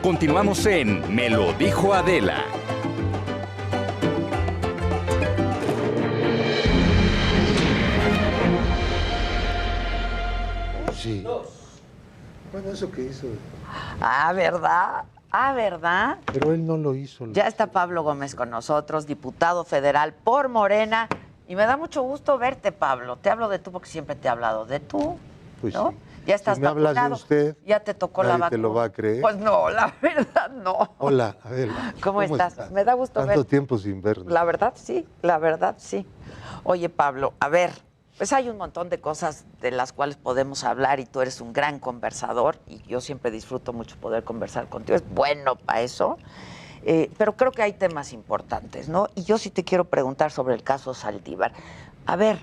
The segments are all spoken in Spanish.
Continuamos en Me lo dijo Adela. Sí. Bueno, eso que hizo. Ah, ¿verdad? Ah, ¿verdad? Pero él no lo hizo. Ya está Pablo Gómez con nosotros, diputado federal por Morena. Y me da mucho gusto verte, Pablo. Te hablo de tú porque siempre te he hablado de tú. Pues ¿no? sí. Ya estás Si me hablas de vacunado. usted, ya te tocó la nadie vacuna. te lo va a creer. Pues no, la verdad no. Hola, Adela. ¿Cómo estás? Me da gusto Tanto tiempo sin vernos. La verdad sí, la verdad sí. Oye, Pablo, a ver, pues hay un montón de cosas de las cuales podemos hablar y tú eres un gran conversador y yo siempre disfruto mucho poder conversar contigo. Es bueno para eso. Pero creo que hay temas importantes, ¿no? Y yo sí te quiero preguntar sobre el caso Saldívar. A ver,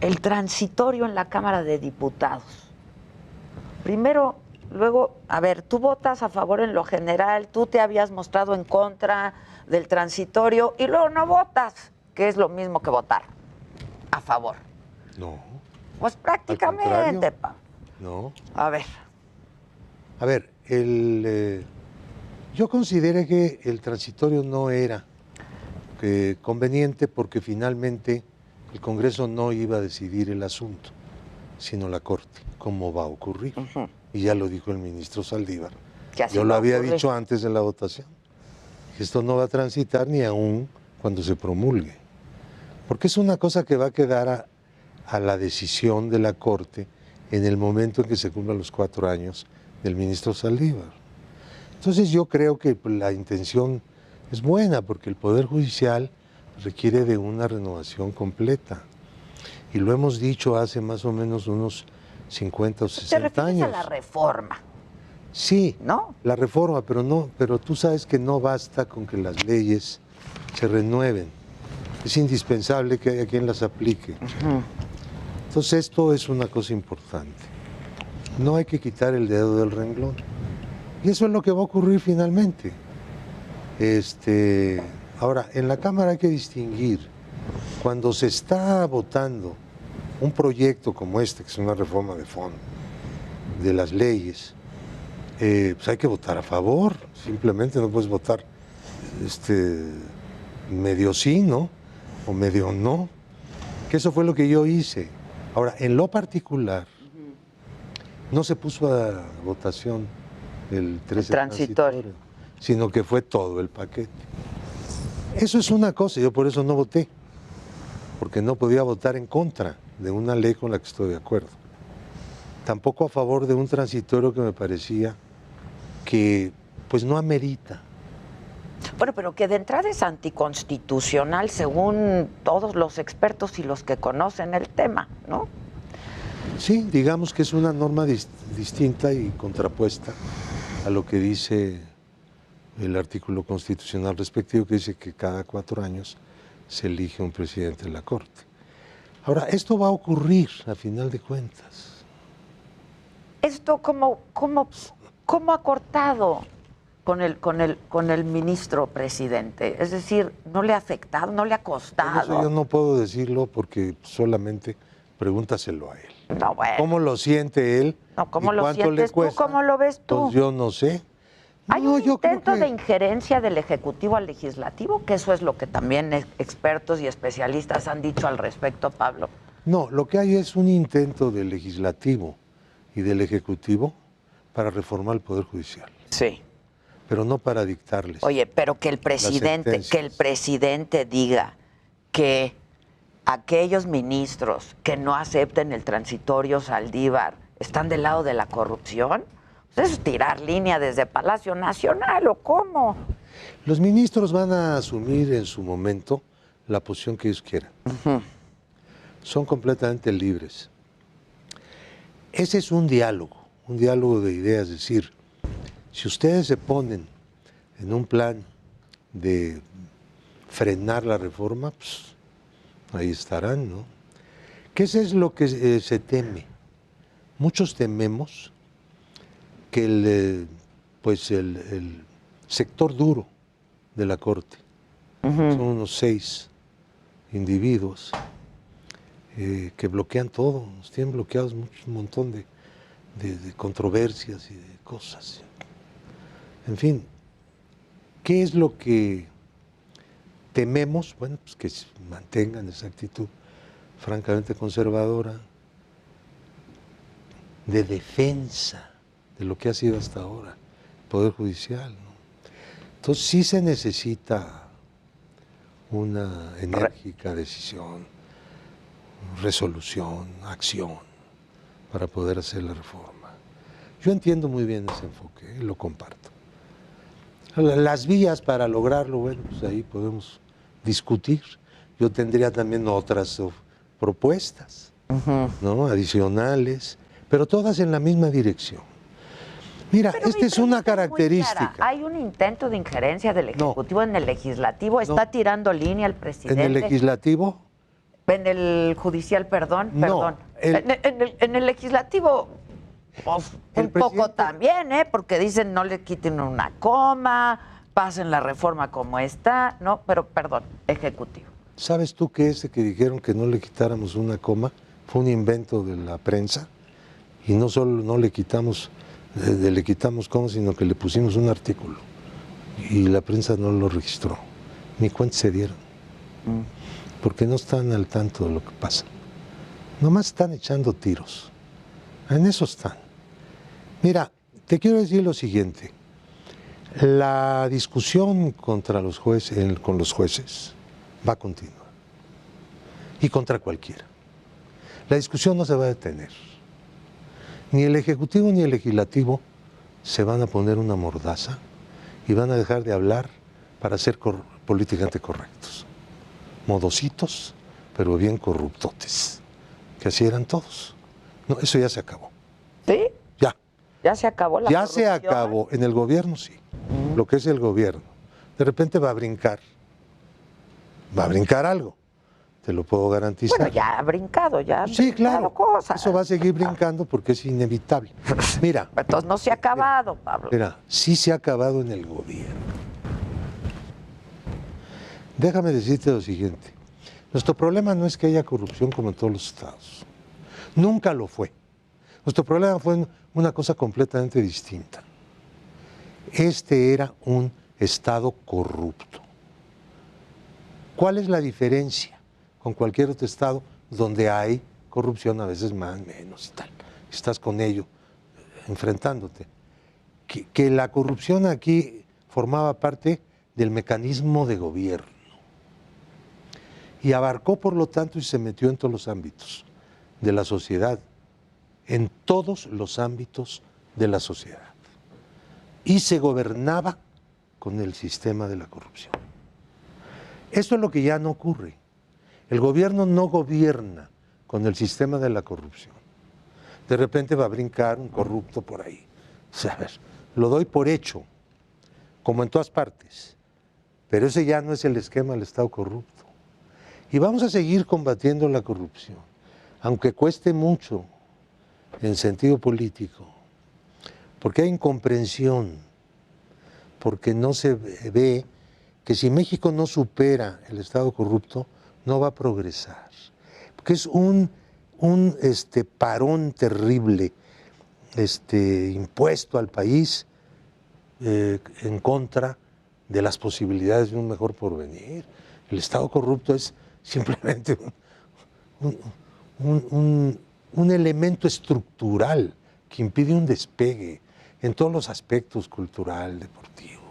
el transitorio en la Cámara de Diputados. Primero, luego, a ver, tú votas a favor en lo general, tú te habías mostrado en contra del transitorio y luego no votas, que es lo mismo que votar a favor. No. Pues prácticamente, pa. No. A ver. A ver, yo consideré que el transitorio no era conveniente porque finalmente el Congreso no iba a decidir el asunto, sino la Corte, como va a ocurrir. Y ya lo dijo el ministro Saldívar. Yo lo había dicho antes de la votación. Esto no va a transitar ni aún cuando se promulgue. Porque es una cosa que va a quedar a la decisión de la Corte en el momento en que se cumplan los 4 años del ministro Saldívar. Entonces yo creo que la intención es buena porque el Poder Judicial requiere de una renovación completa. Y lo hemos dicho hace más o menos unos 50 o 60 años. ¿Te refieres a la reforma? Sí, ¿no? La reforma, pero tú sabes que no basta con que las leyes se renueven. Es indispensable que haya quien las aplique. Entonces esto es una cosa importante. No hay que quitar el dedo del renglón. Y eso es lo que va a ocurrir finalmente. Ahora, en la Cámara hay que distinguir, cuando se está votando un proyecto como este, que es una reforma de fondo de las leyes, pues hay que votar a favor, simplemente no puedes votar medio sí, ¿no? O medio no, que eso fue lo que yo hice. Ahora, en lo particular, no se puso a votación el 13 transitorio, sino que fue todo el paquete. Eso es una cosa, yo por eso no voté, porque no podía votar en contra de una ley con la que estoy de acuerdo. Tampoco a favor de un transitorio que me parecía que pues no amerita. Bueno, pero que de entrada es anticonstitucional según todos los expertos y los que conocen el tema, ¿no? Sí, digamos que es una norma distinta y contrapuesta a lo que dice el artículo constitucional respectivo, que dice que cada 4 años se elige un presidente de la Corte. Ahora, esto va a ocurrir a final de cuentas. ¿Esto cómo ha cortado con el ministro presidente? Es decir, ¿no le ha afectado, no le ha costado? Por eso yo no puedo decirlo porque solamente pregúntaselo a él. No, bueno. ¿Cómo lo siente él? No, ¿cómo y lo cuánto sientes le cuesta? tú? ¿Cómo lo ves tú? Pues yo no sé. ¿Hay un intento de injerencia del Ejecutivo al Legislativo? Que eso es lo que también expertos y especialistas han dicho al respecto, Pablo. No, lo que hay es un intento del Legislativo y del Ejecutivo para reformar el Poder Judicial. Sí. Pero no para dictarles. Oye, pero que el presidente diga que aquellos ministros que no acepten el transitorio Saldívar están del lado de la corrupción, pues eso es tirar línea desde Palacio Nacional, ¿o cómo? Los ministros van a asumir en su momento la posición que ellos quieran. Son completamente libres. Ese es un diálogo de ideas, es decir, si ustedes se ponen en un plan de frenar la reforma, pues ahí estarán, ¿no? Que eso es lo que se teme. Muchos tememos que el sector duro de la Corte, son unos 6 individuos que bloquean todo, nos tienen bloqueados un montón de controversias y de cosas. En fin, ¿qué es lo que tememos? Bueno, pues que mantengan esa actitud francamente conservadora, de defensa de lo que ha sido hasta ahora el Poder Judicial, ¿no? Entonces sí se necesita una enérgica decisión, resolución, acción para poder hacer la reforma. Yo entiendo muy bien ese enfoque, lo comparto. Las vías para lograrlo, bueno, pues ahí podemos discutir. Yo tendría también otras propuestas, ¿no? Adicionales, pero todas en la misma dirección. Mira, Pero esta es una característica. Hay un intento de injerencia del Ejecutivo en el Legislativo. ¿Está tirando línea el presidente? ¿En el Legislativo? En el Judicial, perdón. No, En el Legislativo, pues, un poco también, porque dicen no le quiten una coma, pasen la reforma como está, ¿no? Pero, perdón, Ejecutivo. ¿Sabes tú que ese que dijeron que no le quitáramos una coma fue un invento de la prensa? Y no solo no le quitamos coma, sino que le pusimos un artículo. Y la prensa no lo registró. Ni cuenta se dieron. Porque no están al tanto de lo que pasa. Nomás están echando tiros. En eso están. Mira, te quiero decir lo siguiente. La discusión contra los jueces, con los jueces va a continuar. Y contra cualquiera. La discusión no se va a detener. Ni el Ejecutivo ni el Legislativo se van a poner una mordaza y van a dejar de hablar para ser políticamente correctos. Modositos, pero bien corruptotes. Que así eran todos. No, eso ya se acabó. ¿Sí? Ya. ¿Ya se acabó la Ya corrupción? se acabó. En el gobierno sí. Lo que es el gobierno. De repente va a brincar. Va a brincar algo. Te lo puedo garantizar. Bueno, ya ha brincado, ya. Sí, claro. Cosas. Eso va a seguir brincando porque es inevitable. Mira. Entonces no se ha acabado, Pablo. Mira, sí se ha acabado en el gobierno. Déjame decirte lo siguiente. Nuestro problema no es que haya corrupción como en todos los estados. Nunca lo fue. Nuestro problema fue una cosa completamente distinta. Este era un estado corrupto. ¿Cuál es la diferencia con cualquier otro estado donde hay corrupción, a veces más, menos y tal? Estás con ello, enfrentándote. Que la corrupción aquí formaba parte del mecanismo de gobierno. Y abarcó, por lo tanto, y se metió en todos los ámbitos de la sociedad, en todos los ámbitos de la sociedad. Y se gobernaba con el sistema de la corrupción. Esto es lo que ya no ocurre. El gobierno no gobierna con el sistema de la corrupción. De repente va a brincar un corrupto por ahí. ¿Sabes? Lo doy por hecho, como en todas partes. Pero ese ya no es el esquema del Estado corrupto. Y vamos a seguir combatiendo la corrupción, aunque cueste mucho en sentido político, porque hay incomprensión, porque no se ve que si México no supera el Estado corrupto, no va a progresar, porque es un parón terrible impuesto al país en contra de las posibilidades de un mejor porvenir. El Estado corrupto es simplemente un elemento estructural que impide un despegue en todos los aspectos: cultural, deportivo,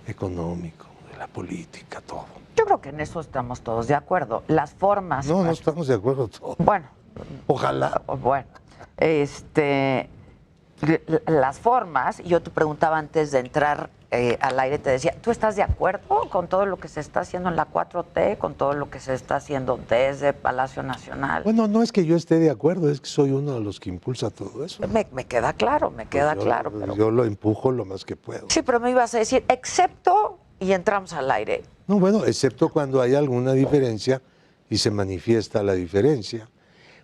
económico, de la política, todo. Yo creo que en eso estamos todos de acuerdo. Las formas. No, no estamos de acuerdo todos. Bueno. Ojalá. Bueno, las formas, yo te preguntaba antes de entrar al aire, te decía, ¿tú estás de acuerdo con todo lo que se está haciendo en la 4T, con todo lo que se está haciendo desde Palacio Nacional? Bueno, no es que yo esté de acuerdo, es que soy uno de los que impulsa todo eso. Me queda claro, claro. Pero... yo lo empujo lo más que puedo. Sí, pero me ibas a decir, excepto, y entramos al aire. No, bueno, excepto cuando hay alguna diferencia y se manifiesta la diferencia.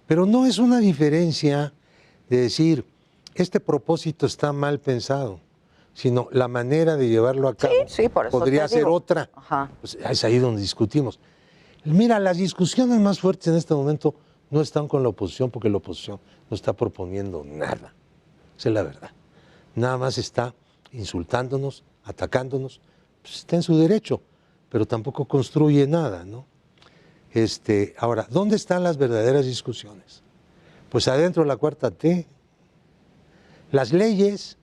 Pero no es una diferencia de decir, este propósito está mal pensado, sino la manera de llevarlo a cabo por eso podría ser otra. Ajá. Pues es ahí donde discutimos. Mira, las discusiones más fuertes en este momento no están con la oposición, porque la oposición no está proponiendo nada. Esa es la verdad. Nada más está insultándonos, atacándonos, pues está en su derecho, pero tampoco construye nada, ¿no? Ahora, ¿dónde están las verdaderas discusiones? Pues adentro de la cuarta T. Las leyes,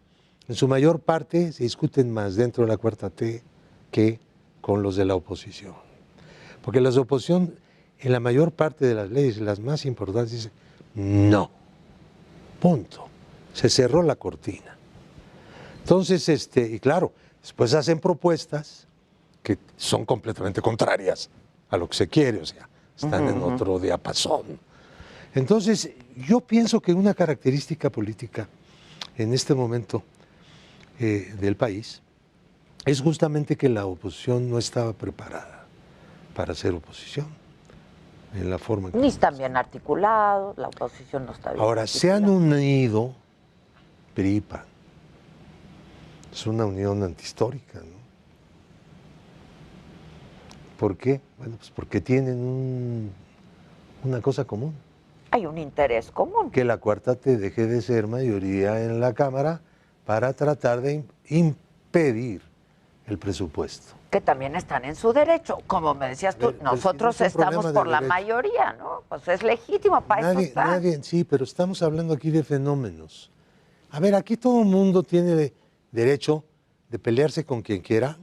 en su mayor parte, se discuten más dentro de la cuarta T que con los de la oposición. Porque la oposición, en la mayor parte de las leyes, las más importantes, dicen no. Punto. Se cerró la cortina. Entonces, y claro, después hacen propuestas que son completamente contrarias a lo que se quiere, o sea, están en otro diapasón. Entonces, yo pienso que una característica política en este momento del país es justamente que la oposición no estaba preparada para hacer oposición en la forma en que Ni están bien articulados, la oposición no está bien ahora se han unido PRI y PAN. Es una unión antihistórica, ¿no? ¿Por qué? Bueno, pues porque tienen una cosa común. Hay un interés común. Que la cuarta T deje de ser mayoría en la Cámara para tratar de impedir el presupuesto. Que también están en su derecho. Como me decías tú, nosotros si no es un estamos problema por de la derecho. mayoría, ¿no? Pues es legítimo, para eso está. Sí, pero estamos hablando aquí de fenómenos. A ver, aquí todo el mundo tiene derecho de pelearse con quien quiera.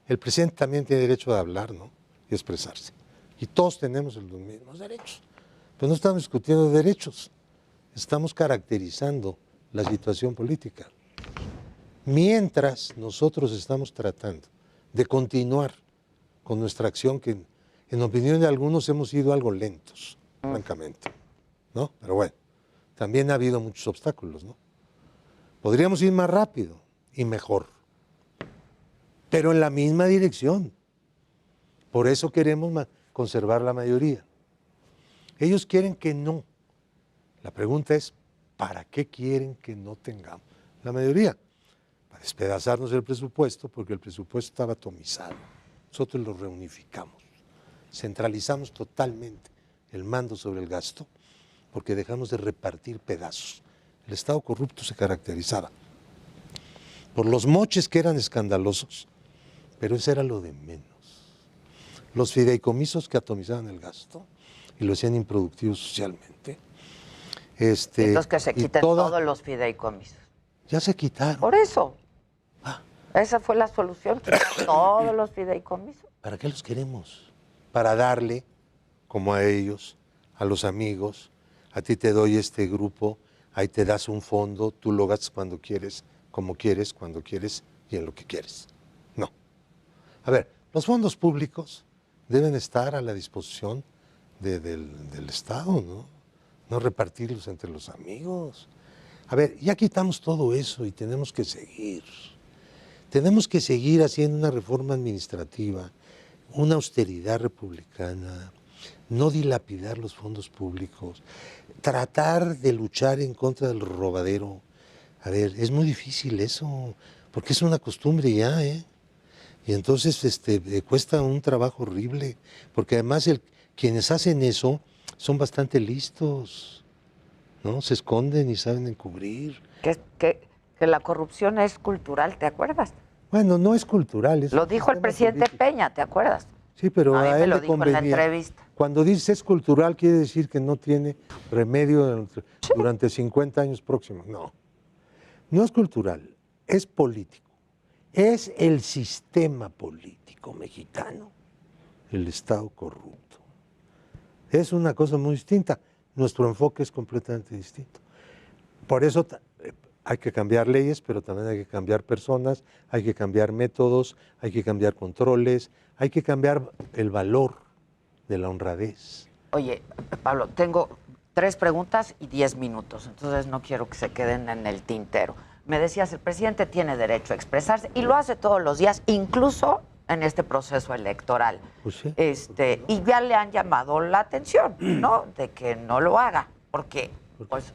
El presidente también tiene derecho de hablar, ¿no? Y expresarse. Y todos tenemos los mismos derechos. Pero no estamos discutiendo derechos, estamos caracterizando la situación política. Mientras nosotros estamos tratando de continuar con nuestra acción, que en opinión de algunos hemos sido algo lentos, francamente, ¿no? Pero bueno, también ha habido muchos obstáculos, ¿no? Podríamos ir más rápido y mejor, pero en la misma dirección. Por eso queremos conservar la mayoría. Ellos quieren que no. La pregunta es, ¿para qué quieren que no tengamos la mayoría? Para despedazarnos el presupuesto, porque el presupuesto estaba atomizado. Nosotros lo reunificamos. Centralizamos totalmente el mando sobre el gasto, porque dejamos de repartir pedazos. El Estado corrupto se caracterizaba por los moches que eran escandalosos, pero eso era lo de menos. Los fideicomisos que atomizaban el gasto y lo hacían improductivo socialmente. Entonces que se quiten todos los fideicomisos. Ya se quitaron. Por eso. Esa fue la solución, quitar todos los fideicomisos. ¿Para qué los queremos? Para darle, como a ellos, a los amigos, a ti te doy este grupo, ahí te das un fondo, tú lo gastas cuando quieres, como quieres, cuando quieres y en lo que quieres. No. A ver, los fondos públicos deben estar a la disposición del Estado, ¿no? No repartirlos entre los amigos. A ver, ya quitamos todo eso y tenemos que seguir. Tenemos que seguir haciendo una reforma administrativa, una austeridad republicana, no dilapidar los fondos públicos, tratar de luchar en contra del robadero. A ver, es muy difícil eso, porque es una costumbre ya, ¿eh? Y entonces cuesta un trabajo horrible, porque además quienes hacen eso son bastante listos, ¿no? Se esconden y saben encubrir. Que la corrupción es cultural, ¿te acuerdas? Bueno, no es cultural. Lo dijo el presidente político. Peña, ¿te acuerdas? Sí, pero a mí a me él lo le dijo en la convenía. entrevista. Cuando dice es cultural, quiere decir que no tiene remedio durante 50 años próximos. No, no es cultural, es político. Es el sistema político mexicano, el Estado corrupto. Es una cosa muy distinta. Nuestro enfoque es completamente distinto. Por eso hay que cambiar leyes, pero también hay que cambiar personas, hay que cambiar métodos, hay que cambiar controles, hay que cambiar el valor de la honradez. Oye, Pablo, tengo 3 preguntas y 10 minutos, entonces no quiero que se queden en el tintero. Me decías, el presidente tiene derecho a expresarse y lo hace todos los días, incluso en este proceso electoral. Pues sí, y ya le han llamado la atención, ¿no? De que no lo haga. Porque, pues,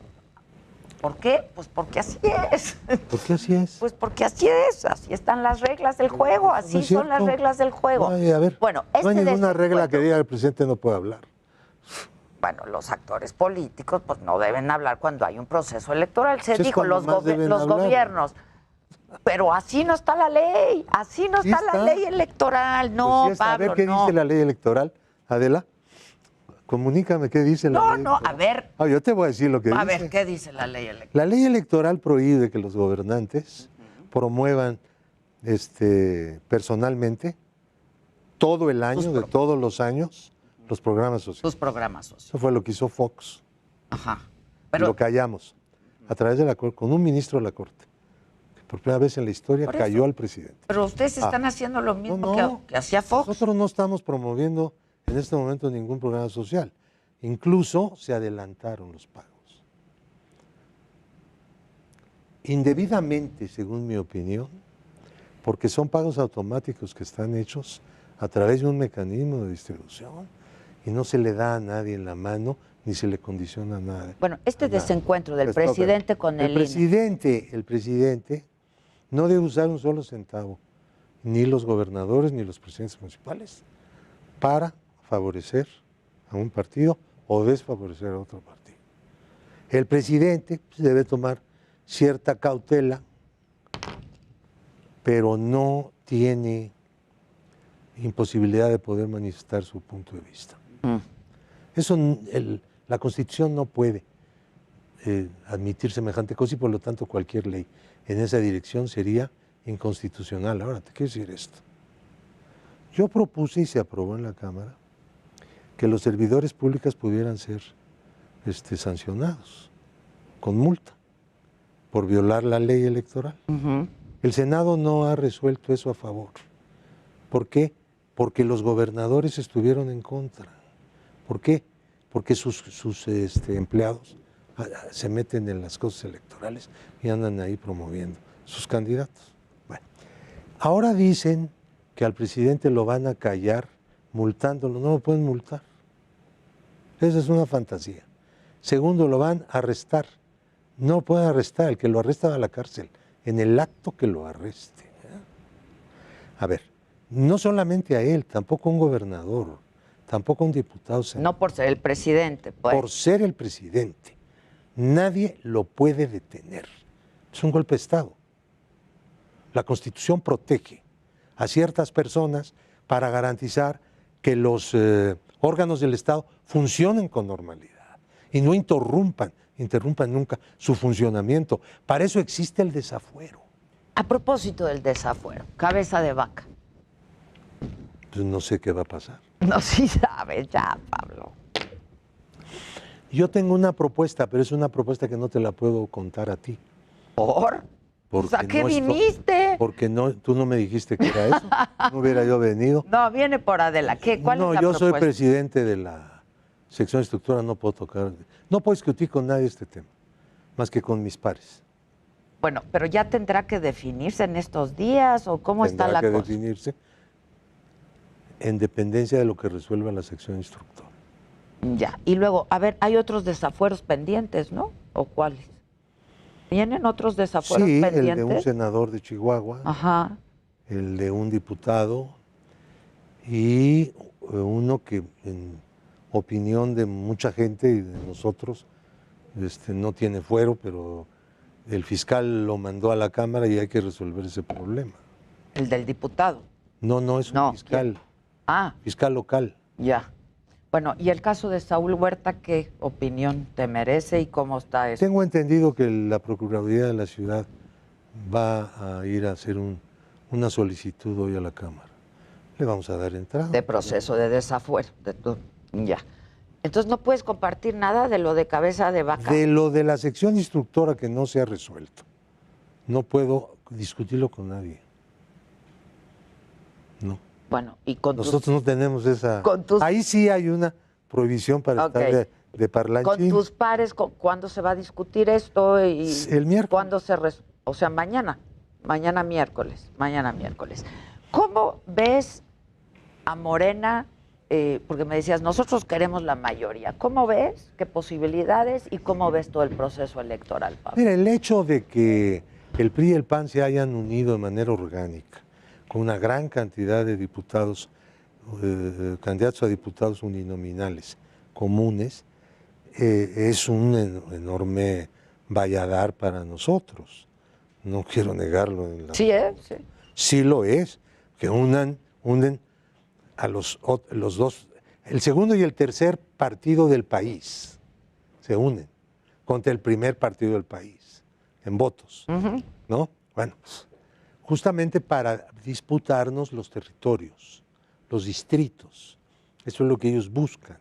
¿por qué? Pues porque así es. ¿Por qué así es? Pues porque así es, así están las reglas del juego, así No es son las cierto. reglas del juego. No, a ver, Bueno, no hay ninguna regla que diga que el presidente no puede hablar. Bueno, los actores políticos pues no deben hablar cuando hay un proceso electoral. Se Pues es dijo, cuando los más deben hablar. gobiernos Pero así no está la ley, así no Sí está la está. ley electoral. No, Pues sí está. Pablo, A ver, ¿qué no. dice la ley electoral? Adela, comunícame qué dice la No, ley no, a electoral. ver, Yo te voy a decir lo que a dice. ver, ¿qué dice la ley electoral? La ley electoral prohíbe que los gobernantes promuevan personalmente todo el año, de todos los años, los programas sociales. Tus programas sociales. Eso fue lo que hizo Fox. Ajá. Y Pero lo callamos a través de la Corte, con un ministro de la Corte, que por primera vez en la historia Por cayó eso. al presidente. Pero ustedes están haciendo lo mismo No. que hacía Fox. Nosotros no estamos promoviendo en este momento ningún programa social. Incluso se adelantaron los pagos. Indebidamente, según mi opinión, porque son pagos automáticos que están hechos a través de un mecanismo de distribución y no se le da a nadie en la mano ni se le condiciona a nada. Bueno, este a nada. desencuentro del Les toca. presidente con el INE. El presidente no debe usar un solo centavo, ni los gobernadores ni los presidentes municipales, para favorecer a un partido o desfavorecer a otro partido. El presidente debe tomar cierta cautela, pero no tiene imposibilidad de poder manifestar su punto de vista. Eso, la Constitución no puede admitir semejante cosa y por lo tanto cualquier ley en esa dirección sería inconstitucional. Ahora, te quiero decir esto. Yo propuse y se aprobó en la Cámara que los servidores públicos pudieran ser sancionados con multa por violar la ley electoral. El Senado no ha resuelto eso a favor. ¿Por qué? Porque los gobernadores estuvieron en contra. ¿Por qué? Porque sus empleados se meten en las cosas electorales y andan ahí promoviendo sus candidatos. Bueno, ahora dicen que al presidente lo van a callar multándolo. No lo pueden multar. Esa es una fantasía. Segundo, lo van a arrestar. No lo pueden arrestar. El que lo arresta va a la cárcel en el acto que lo arreste. A ver, no solamente a él, tampoco a un gobernador, tampoco a un diputado. No por ser el presidente, pues. Por ser el presidente. Nadie lo puede detener. Es un golpe de Estado. La Constitución protege a ciertas personas para garantizar que los órganos del Estado funcionen con normalidad y no interrumpan nunca su funcionamiento. Para eso existe el desafuero. A propósito del desafuero, cabeza de vaca. Pues no sé qué va a pasar. No, sí sabes ya, Pablo. Yo tengo una propuesta, pero es una propuesta que no te la puedo contar a ti. ¿Por? Porque ¿A qué no viniste? Porque no, tú no me dijiste que era eso. No hubiera yo venido. No, viene por Adela. ¿Cuál es la yo soy propuesta? presidente de la sección de estructura, no puedo tocar, no puedo discutir con nadie este tema, más que con mis pares. Bueno, pero ya tendrá que definirse en estos días o cómo está la Tendrá que cosa. definirse en dependencia de lo que resuelva la sección instructora. Ya. Y luego, a ver, hay otros desafueros pendientes, ¿no? ¿O cuáles? ¿Vienen otros desafueros Sí, pendientes? el de un senador de Chihuahua, Ajá. el de un diputado y uno que en opinión de mucha gente y de nosotros no tiene fuero, pero el fiscal lo mandó a la Cámara y hay que resolver ese problema. El del diputado. No, es un fiscal, Ah, fiscal local. ya. Bueno, ¿y el caso de Saúl Huerta qué opinión te merece y cómo está eso? Tengo entendido que la Procuraduría de la Ciudad va a ir a hacer una solicitud hoy a la Cámara. Le vamos a dar entrada. De proceso de desafuero. Ya. Entonces, ¿no puedes compartir nada de lo de cabeza de vaca? De lo de la sección instructora que no se ha resuelto, no puedo discutirlo con nadie. No. Bueno, y con Nosotros no tenemos esa... con tus- Ahí sí hay una prohibición para Ok. estar de parlanchín. con tus pares, ¿cuándo se va a discutir esto? Y El miércoles. ¿Cuándo o sea, mañana miércoles. ¿Cómo ves a Morena? Porque me decías, nosotros queremos la mayoría. ¿Cómo ves? ¿Qué posibilidades? ¿Y cómo ves todo el proceso electoral, Pablo? Mira, el hecho de que el PRI y el PAN se hayan unido de manera orgánica, con una gran cantidad de diputados, candidatos a diputados uninominales comunes, es un enorme valladar para nosotros, No quiero negarlo. Sí, sí. Sí lo es, que unen a los dos, el segundo y el tercer partido del país, se unen contra el primer partido del país, en votos, ¿no? Bueno, pues, justamente para disputarnos los territorios, los distritos, eso es lo que ellos buscan.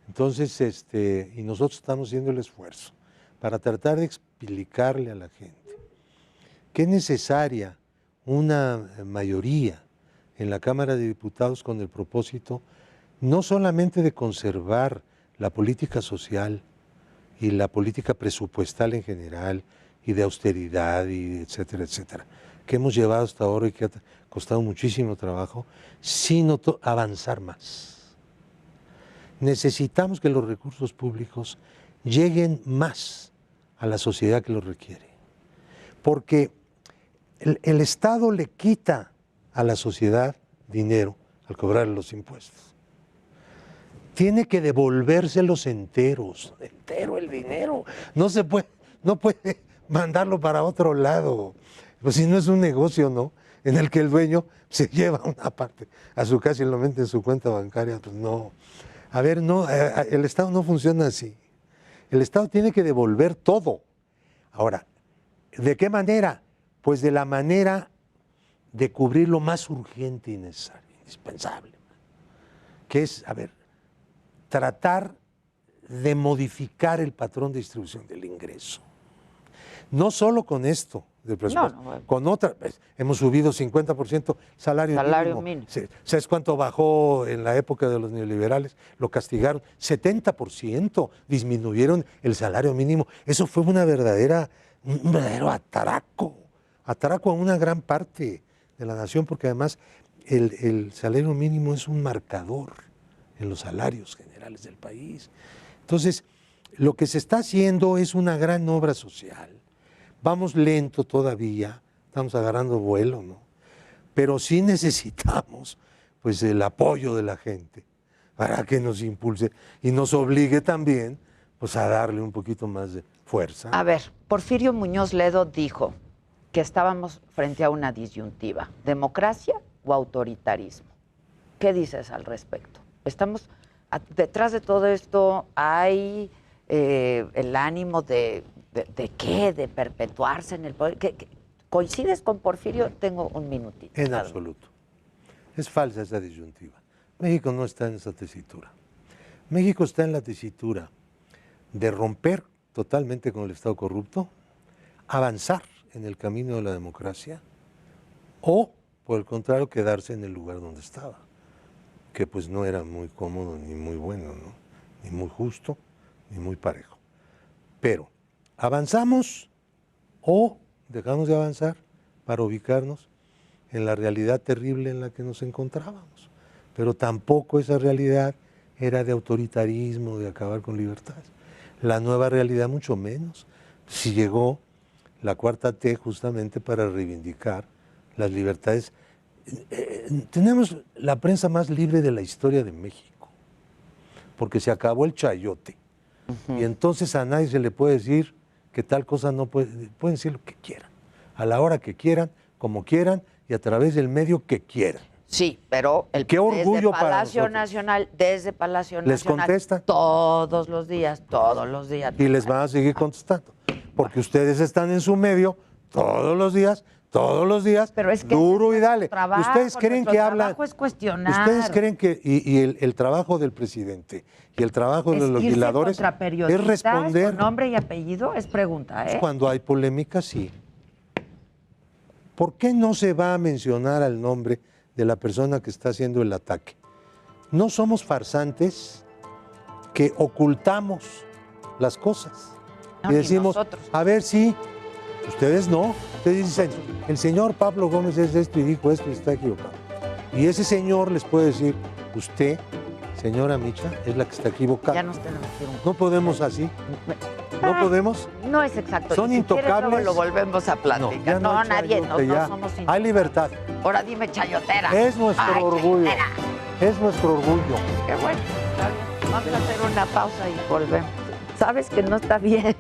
Entonces, y nosotros estamos haciendo el esfuerzo para tratar de explicarle a la gente que es necesaria una mayoría en la Cámara de Diputados con el propósito no solamente de conservar la política social y la política presupuestal en general y de austeridad y etcétera, etcétera, que hemos llevado hasta ahora y que ha costado muchísimo trabajo, sino avanzar más. Necesitamos que los recursos públicos lleguen más a la sociedad que los requiere, porque el Estado le quita a la sociedad dinero al cobrar los impuestos. Tiene que devolvérselos enteros, entero el dinero. No puede mandarlo para otro lado. Pues si no es un negocio, ¿no? En el que el dueño se lleva una parte a su casa y lo mete en su cuenta bancaria, pues no. A ver, no, el Estado no funciona así. El Estado tiene que devolver todo. Ahora, ¿de qué manera? Pues de la manera de cubrir lo más urgente y necesario, indispensable, que es, a ver, tratar de modificar el patrón de distribución del ingreso. No solo con esto del presupuesto, con otra, hemos subido 50% salario mínimo. ¿Sabes cuánto bajó en la época de los neoliberales? Lo castigaron, 70% disminuyeron el salario mínimo. Eso fue un verdadero atraco a una gran parte de la nación, porque además el salario mínimo es un marcador en los salarios generales del país. Entonces, lo que se está haciendo es una gran obra social. Vamos lento todavía, estamos agarrando vuelo, ¿no? Pero sí necesitamos, pues, el apoyo de la gente para que nos impulse y nos obligue también, pues, a darle un poquito más de fuerza. A ver, Porfirio Muñoz Ledo dijo que estábamos frente a una disyuntiva, democracia o autoritarismo. ¿Qué dices al respecto? Detrás de todo esto hay el ánimo de qué, de perpetuarse en el poder. ¿Coincides con Porfirio? Tengo un minutito. En absoluto. Es falsa esa disyuntiva. México no está en esa tesitura. México está en la tesitura de romper totalmente con el Estado corrupto, avanzar en el camino de la democracia o, por el contrario, quedarse en el lugar donde estaba, que pues no era muy cómodo ni muy bueno, ¿no? Ni muy justo, ni muy parejo. Pero avanzamos o dejamos de avanzar para ubicarnos en la realidad terrible en la que nos encontrábamos. Pero tampoco esa realidad era de autoritarismo, de acabar con libertades. La nueva realidad mucho menos. Si llegó la cuarta T justamente para reivindicar las libertades. Tenemos la prensa más libre de la historia de México, porque se acabó el chayote. Y entonces a nadie se le puede decir que tal cosa no puede, pueden decir lo que quieran, a la hora que quieran, como quieran y a través del medio que quieran. Sí, pero qué orgullo desde Palacio Nacional, desde Palacio les Nacional, contesta todos los días. Y les van a seguir contestando, porque ustedes están en su medio todos los días, pero es que duro y dale. Trabajo, ustedes creen que hablan, es cuestionar. ustedes creen que y el trabajo del presidente y el trabajo de los legisladores es responder con nombre y apellido, es pregunta, ¿eh? Cuando hay polémica, sí. ¿Por qué no se va a mencionar al nombre de la persona que está haciendo el ataque? No somos farsantes que ocultamos las cosas y decimos, a ver si ustedes no. Ustedes dicen, el señor Pablo Gómez es esto y dijo esto y está equivocado. Y ese señor les puede decir, usted, señora Micha, es la que está equivocada. Ya nos tenemos que ir un poco. No podemos así. ¿No podemos? No es exacto. Son si intocables. Quieres, luego lo volvemos a platicar. No, nadie, no somos intocables. Hay libertad. Ahora dime chayotera. Es nuestro orgullo. Chayotera. Es nuestro orgullo. Qué bueno. Vamos a hacer una pausa y volvemos. Sabes que no está bien.